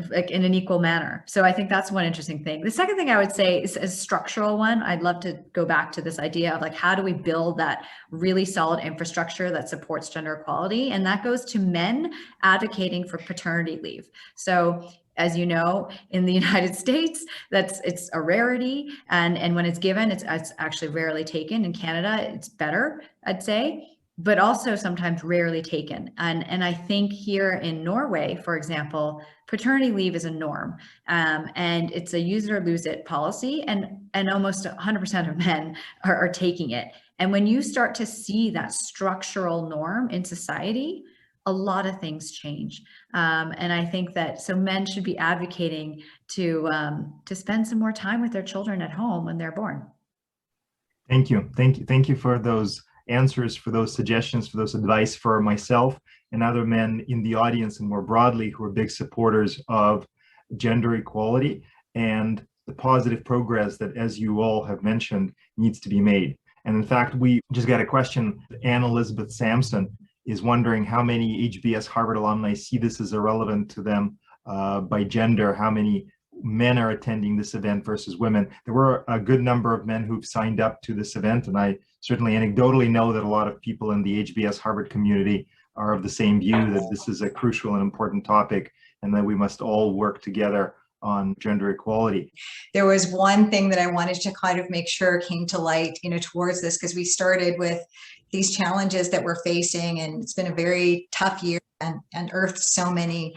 like in an equal manner. So I think that's one interesting thing. The second thing I would say is a structural one. I'd love to go back to this idea of like, how do we build that really solid infrastructure that supports gender equality? And that goes to men advocating for paternity leave. So as you know, in the United States, it's a rarity. And when it's given, it's actually rarely taken. In Canada, it's better, I'd say, but also sometimes rarely taken. And I think here in Norway, for example, paternity leave is a norm, and it's a use it or lose it policy, and almost 100% of men are taking it. And when you start to see that structural norm in society, a lot of things change. And I think that so men should be advocating to spend some more time with their children at home when they're born. Thank you for those answers, for those suggestions, for those advice for myself and other men in the audience and more broadly who are big supporters of gender equality and the positive progress that, as you all have mentioned, needs to be made. And in fact, we just got a question. Anne Elizabeth Sampson is wondering how many HBS Harvard alumni see this as irrelevant to them by gender, how many men are attending this event versus women. There were a good number of men who've signed up to this event, and I certainly anecdotally know that a lot of people in the HBS Harvard community are of the same view that this is a crucial and important topic and that we must all work together on gender equality. There was one thing that I wanted to kind of make sure came to light, you know, towards this, because we started with these challenges that we're facing, and it's been a very tough year and unearthed so many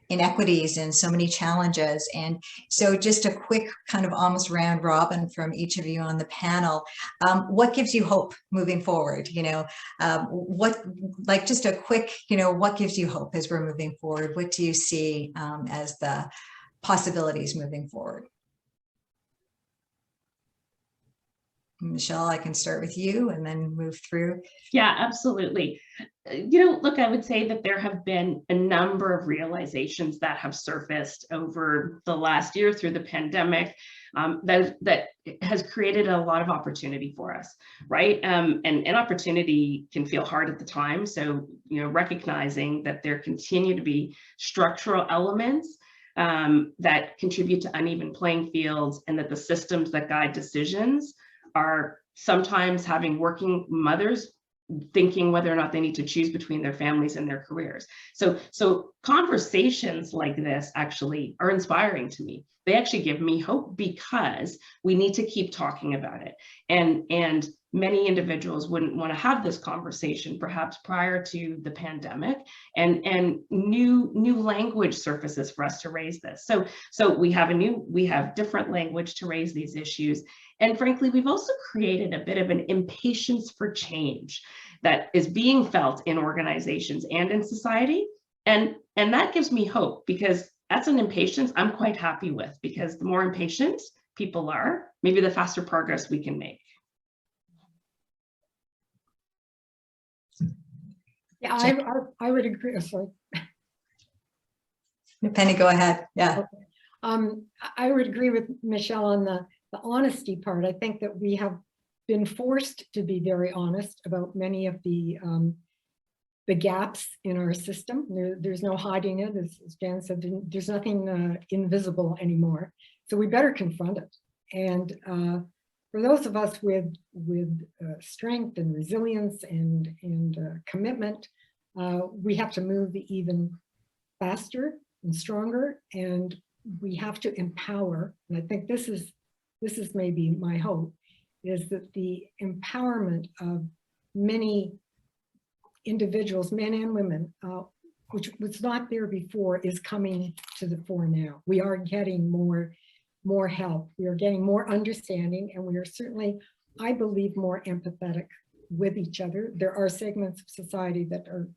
inequities and so many challenges. And so just a quick kind of almost round robin from each of you on the panel. What gives you hope moving forward? Like just a quick, what gives you hope as we're moving forward? What do you see as the possibilities moving forward? Michelle, I can start with you and then move through. Yeah, absolutely. Look, I would say that there have been a number of realizations that have surfaced over the last year through the pandemic that has created a lot of opportunity for us, right? And opportunity can feel hard at the time. So, recognizing that there continue to be structural elements that contribute to uneven playing fields, and that the systems that guide decisions are sometimes having working mothers thinking whether or not they need to choose between their families and their careers. So conversations like this actually are inspiring to me. They actually give me hope, because we need to keep talking about it. And many individuals wouldn't want to have this conversation perhaps prior to the pandemic, and new language surfaces for us to raise this. So we have different language to raise these issues. And frankly, we've also created a bit of an impatience for change that is being felt in organizations and in society. And that gives me hope, because that's an impatience I'm quite happy with, because the more impatient people are, maybe the faster progress we can make. Yeah, I would agree. Sorry. Penny, go ahead. Yeah. Okay. I would agree with Michelle on the honesty part. I think that we have been forced to be very honest about many of the gaps in our system. There's no hiding it, as Jan said. There's nothing invisible anymore. So we better confront it. And for those of us with strength and resilience and commitment, we have to move even faster and stronger, and we have to empower. And I think this is maybe my hope, is that the empowerment of many individuals, men and women, which was not there before, is coming to the fore now. We are getting more help. We are getting more understanding, and we are certainly, I believe, more empathetic with each other. There are segments of society that are,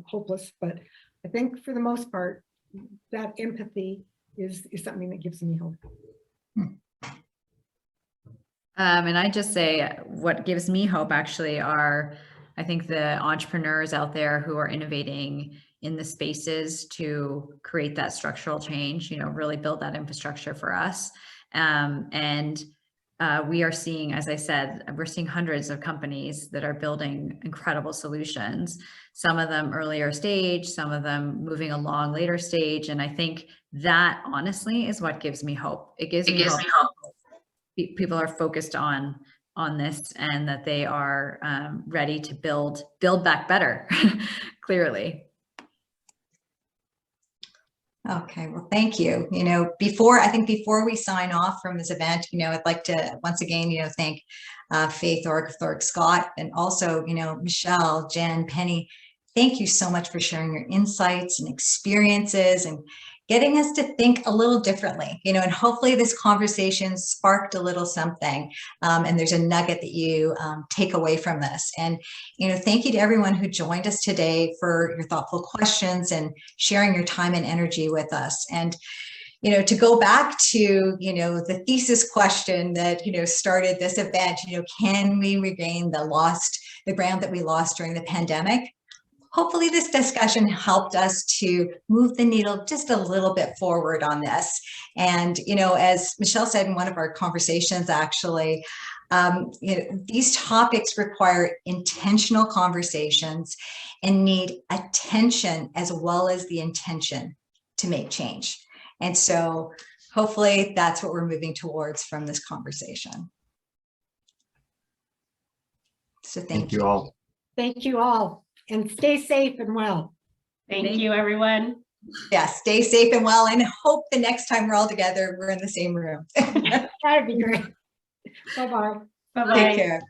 hopeless, but I think for the most part, that empathy is something that gives me hope. And I just say what gives me hope actually are, I think, the entrepreneurs out there who are innovating in the spaces to create that structural change, really build that infrastructure for us. We are seeing, as I said, we're seeing hundreds of companies that are building incredible solutions, some of them earlier stage, some of them moving along later stage. And I think that honestly is what gives me hope. It gives me hope. People are focused on this, and that they are ready to build back better, clearly. Okay, well, thank you. Before we sign off from this event, I'd like to once again, thank Faye, Thorek Scott, and also, Michelle, Jen, Penny. Thank you so much for sharing your insights and experiences and getting us to think a little differently, and hopefully this conversation sparked a little something, and there's a nugget that you take away from this. And, thank you to everyone who joined us today for your thoughtful questions and sharing your time and energy with us. And, to go back to, the thesis question that, started this event, can we regain the ground that we lost during the pandemic? Hopefully this discussion helped us to move the needle just a little bit forward on this. And, as Michelle said in one of our conversations, actually, these topics require intentional conversations and need attention as well as the intention to make change. And so hopefully that's what we're moving towards from this conversation. So thank you all. Thank you all. And stay safe and well. Thank you, everyone. Yeah, stay safe and well, and hope the next time we're all together, we're in the same room. That'd be great. Bye-bye. Bye-bye. Take care.